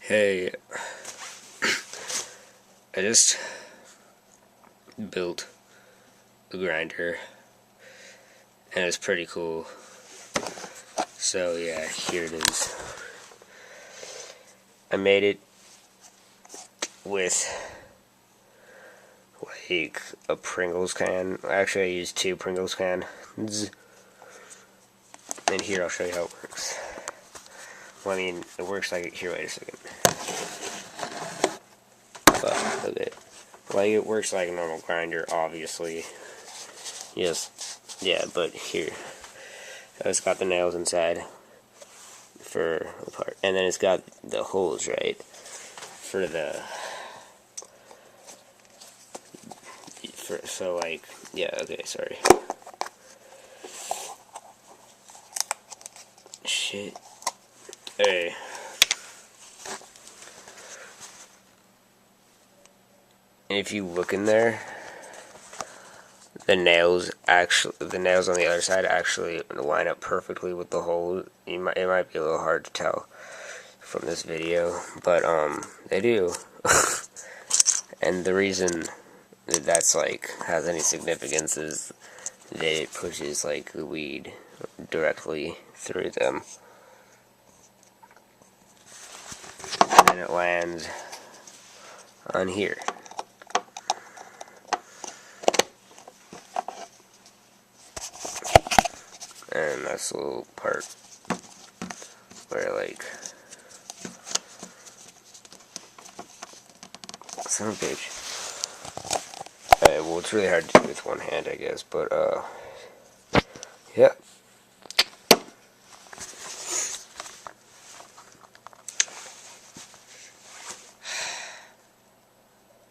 Hey, I just built a grinder, and it's pretty cool. So yeah, here it is. I made it with like a Pringles can. Actually, I used 2 Pringles cans. And here, I'll show you how it works. Well, I mean, it works like, here, wait a second. But, okay. Like, it works like a normal grinder, obviously. Yes. Yeah, but here. It's got the nails inside for the part. And then it's got the holes, right? For the... so, like, yeah, okay, sorry. Shit. Hey. And if you look in there, the nails on the other side actually line up perfectly with the hole. It might be a little hard to tell from this video, but they do. And the reason that that's like has any significance is that it pushes like the weed directly through them, and then it lands on here. And that's the little part where, like, son of a bitch. Well, it's really hard to do with one hand, I guess, but, yeah.